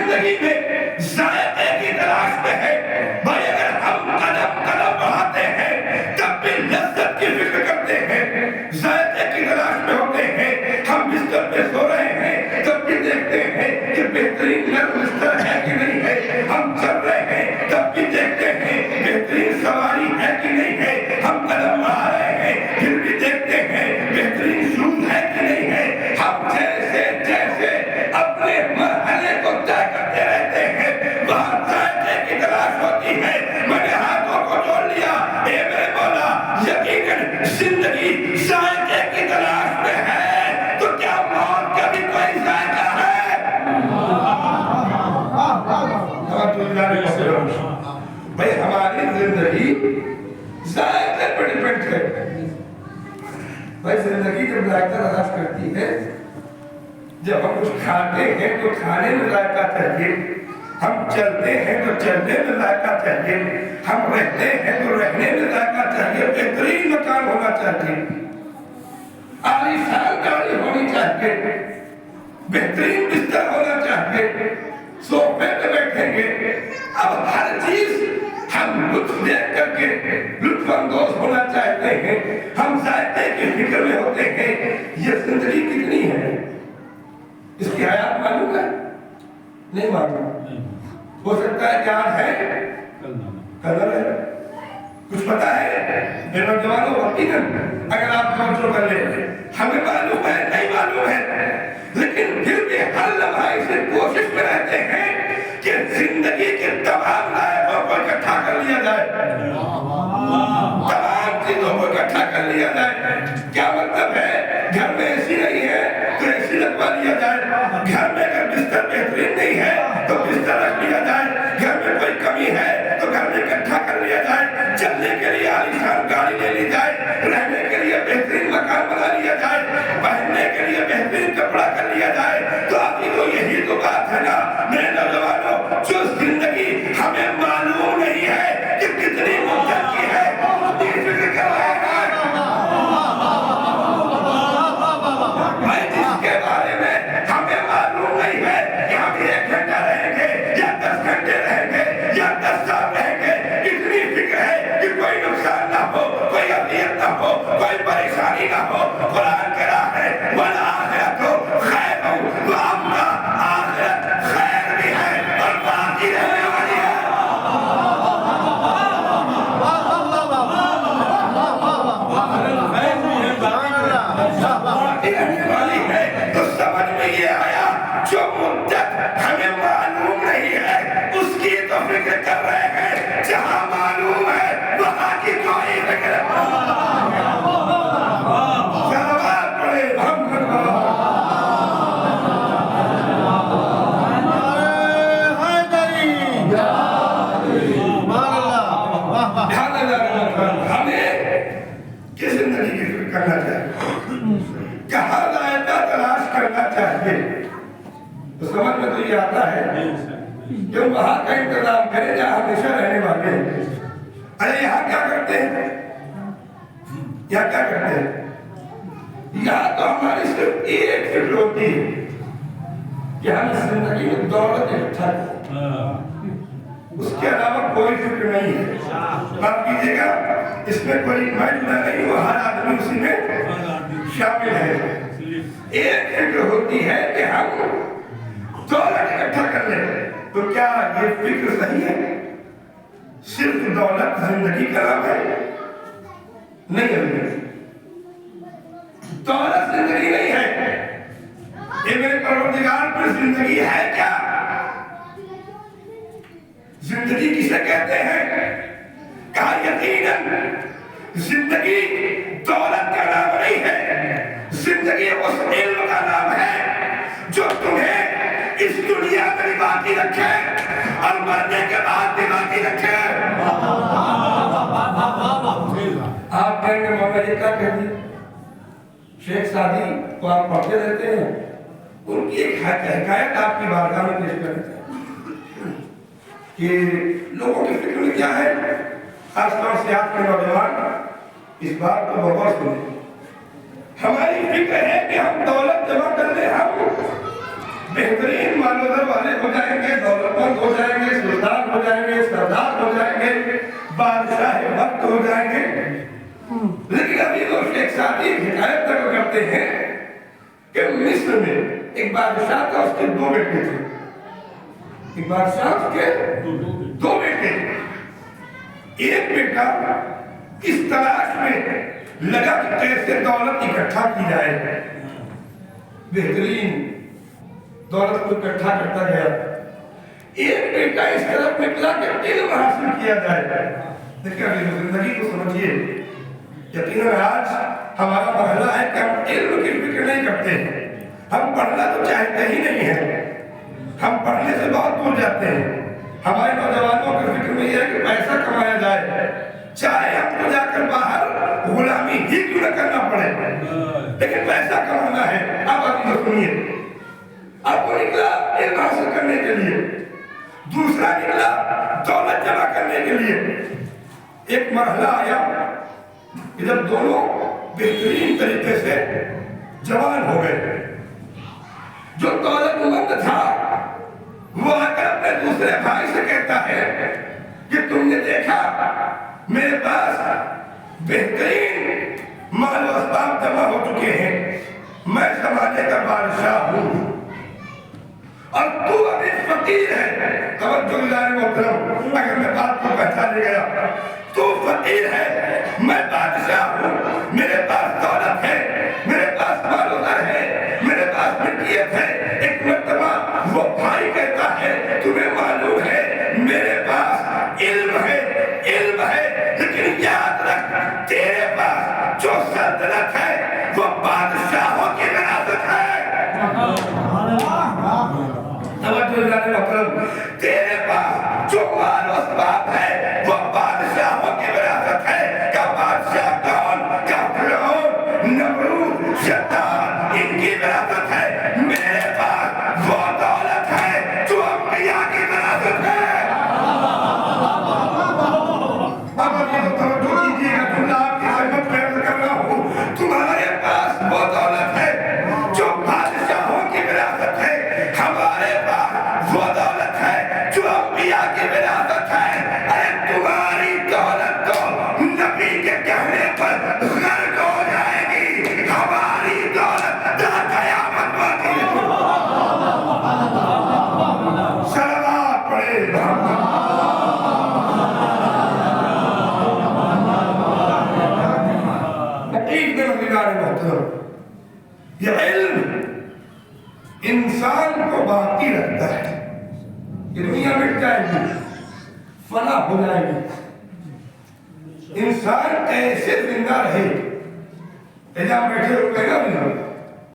زندگی میں ذائقے کی تلاش میں ہے بھائی اگر ہم قدم قدم بڑھاتے ہیں تب بھی لذت کی فکر کرتے ہیں ذائقے کی تلاش میں ہوتے ہیں ہم بستر پہ سو رہے ہیں تب بھی دیکھتے ہیں کہ بہترین نرم بستر ہے کہ نہیں ہے ہم چل رہے ہیں تب بھی دیکھتے ہیں بہترین سواری ہے کہ نہیں ہے ہم قدم بڑھا رہے ہیں پھر بھی دیکھتے ہیں بہترین شوز ہے کہ نہیں ہے ہم جیسے جیسے اپنے مرحلے کو طے کرتے رہتے ہیں وہاں ذائقے کی تلاش ہوتی ہے میں نے ہاتھوں کو جوڑ لیا اے میرے مولا یقیناً زندگی ذائقے کی تلاش میں ہے تو کیا موت کا بھی کوئی ذائقہ ہے بھائی ہماری زندگی ذائقے پر ڈیپینڈ ہے بھائی زندگی جب ذائقہ تلاش کرتی ہے جب ہم کچھ کھاتے ہیں تو کھانے میں ذائقہ چاہیے ہم چلتے ہیں تو چلنے میں ذائقہ چاہیے ہم رہتے ہیں تو رہنے میں ذائقہ چاہیے بہترین مکان ہونا چاہیے عالیشان گاڑی ہونی چاہیے بہترین بستر ہونا چاہیے صوفے پہ بیٹھیں گے اب ہر چیز ہم لطف دیکھ کر کے لطف اندوز ہونا چاہتے ہیں ہم ذائقے کی فکر میں ہوتے ہیں یہ زندگی کتنی ہے اس کی حیات معلوم ہے نہیں معلوم ہو سکتا ہے کہ آج ہے کل ہے کچھ پتا ہے میرے نوجوانوں یقیناً اگر آپ توجہ کر لیں ہمیں معلوم ہے نہیں معلوم ہے لیکن پھر بھی ہر لمحہ اسے کوشش میں رہتے ہیں کہ زندگی کے تمام لائقوں کو اکٹھا کر لیا جائے تمام چیزوں کو اکٹھا کر لیا جائے کیا مطلب ہے گھر میں ایسی نہیں ہے تو ایسی لگوا لیا جائے گھر میں اگر بستر بہترین نہیں ہے تو بستر رکھ لیا جائے گھر میں کوئی کمی ہے تو گھر میں اکٹھا کر لیا جائے چلنے کے لیے عالیشان گاڑی لے لی جائے رہنے کے لیے بہترین مکان بنا لیا جائے پہننے کے لیے بہترین کپڑا کر لیا جائے تو ابھی تو یہی تو بات ہے نا میرے نوجوانوں جو زندگی ہمیں معلوم نہیں ہے کہ کتنی مدت کی ہے فکر کر رہے ہیں میں جس کے بارے میں ہمیں معلوم نہیں ہے کہ ہم 1 گھنٹہ رہیں گے یا 10 گھنٹے رہیں گے یا 10 سال رہیں گے اتنی فکر ہے کہ کوئی نقصان نہ ہو کوئی اذیت نہ ہو کوئی پریشانی نہ ہو قرآن کہہ رہا ہے والآخرۃ خیر وابقیٰ آخرت خیر بھی ہے اور باقی رہنے والی ہے رہنے والی ہے تو سمجھ میں یہ آیا جو مدت ہمیں معلوم نہیں ہے اس کی تو فکر کر رہے ہیں جہاں معلوم ہے وہاں کی کوئی فکر سلوات پڑھے ہمیں کس زندگی کی فکر کرنا چاہیے کہاں ذائقہ تلاش کرنا چاہیے تو سمجھ میں تو یہ آتا ہے کہ وہاں کا انتظام کرے جہاں ہمیشہ رہنے والے ہیں ارے یہاں کیا کرتے ہیں یہاں کیا کرتے ہیں یہاں تو ہماری صرف ایک فکر ہوتی ہے کہ ہم اس زندگی میں دولت اکٹھا کریں اس کے علاوہ کوئی فکر نہیں ہے بات کیجئے گا اس میں کوئی میں جدا نہیں ہوں ہر آدمی اسی میں شامل ہے ایک فکر ہوتی ہے کہ ہم دولت اکٹھا کر لیں تو کیا یہ فکر صحیح ہے صرف دولت زندگی کا نام ہے نہیں ہے دولت زندگی نہیں ہے یہ میرے پروردگار پر زندگی ہے کیا زندگی کسے کہتے ہیں کہا یقیناً زندگی دولت کا نام نہیں ہے زندگی اس علم کا نام ہے جو تمہیں اس دنیا میں بھی باقی رکھے اور مرنے کے بعد بھی باقی رکھے آپ کہیں گے مولا یہ کیا کہہ دی شیخ سعدی کو آپ پڑھتے رہتے ہیں ان کی ایک حکایت آپ کی بارگاہ میں پیش کرتے ہیں کہ لوگوں کی فکر میں کیا ہے خاص طور سے آپ کے نوجوان اس بات کو بغور سنیں ہماری فکر ہے کہ ہم دولت جمع کر لیں ہم بہترین مالوزر والے ہو جائیں گے، دولت مند ہو جائیں گے، سلطان ہو جائیں گے، سردار ہو جائیں گے، بادشاہ وقت ہو جائیں گے. لیکن ابھی تو شیخ سعدی حکایت تک کرتے ہیں کہ مصر میں ایک بادشاہ تھا، اس کے 2 بیٹے تھے. ایک بادشاہ اس کے 2 بیٹے. ایک بیٹا اس تلاش میں لگا کہ کیسے دولت اکٹھا کی جائے، بہترین دولت کو اکٹھا کرتا گیا. ایک بیٹا اس طرف نکلا کہ علم حاصل کیا جائے. دیکھیں زندگی کو سمجھیے. یقیناً آج ہمارا مرحلہ ہے کہ ہم علم کی فکر نہیں کرتے ہیں. ہم پڑھنا تو چاہتے ہی نہیں ہیں، ہم پڑھنے سے بہت دور جاتے ہیں. ہمارے نوجوانوں کی فکر میں یہ ہے کہ پیسہ کمایا جائے، چاہے ہم کو جا کر باہر غلامی ہی کیوں نہ کرنا پڑے، لیکن پیسہ کمانا ہے. اب آپ کو سنیے، آپ کو نکلا علم حاصل کرنے کے لیے، دوسرا نکلا دولت جمع کرنے کے لیے. ایک مرحلہ آیا کہ جب دونوں بہترین طریقے سے جوان ہو گئے. جو دولت مند تھا وہ آ کر اپنے دوسرے بھائی سے کہتا ہے کہ تم نے دیکھا میرے پاس بہترین مال و اسباب جمع ہو چکے ہیں، میں زمانے کا بادشاہ ہوں اور تو ابھی فقیر ہے. توجہ دلائے محترم، اگر میں بات کو پہچانے گیا، تو فقیر ہے، میں بادشاہ ہوں، میرے پاس دولت ہے، میرے پاس مال و زر ہے، میرے پاس ملکیت ہے. ایک مرتبہ وہ بھائی کہتا ہے تمہیں معلوم ہے میرے پاس علم ہے، علم ہے، لیکن یاد رکھ تیرے پاس جو سلطنت ہے وہ بادشاہوں کی وراثت ہے. تیرے پاس جو مال و اسباب ہے وہ بادشاہوں کی وراثت ہے. کیا بادشاہ کون؟ کیا فرعون، نمرود، شداد، ان کی وراثت ہے. میرے پاس وہ دولت ہے جو انبیاء کی وراثت ہے. اب ابھی تو توجہ کیجیے گا، جملہ آپ کی خدمت میں عرض کر رہا ہوں. تمہارے پاس وہ دولت ہے جو بادشاہوں کی وراثت ہے، ہمارے پاس وہ دولت ہے جو انبیاء کی وراثت ہے. ارے تمہاری دولت تو نبی کے کہنے پر غرق ہو جائے گی، ہماری دولت تا قیامت باقی ہے. صلوات پڑھے. ایک دن دیدار محترم، یہ علم انسان کو باقی رکھتا ہے. یہ دنیا مٹ جائے گی، فنا ہو جائے گی. انسان کیسے زندہ رہے؟ جہاں بیٹھے ہوئے گا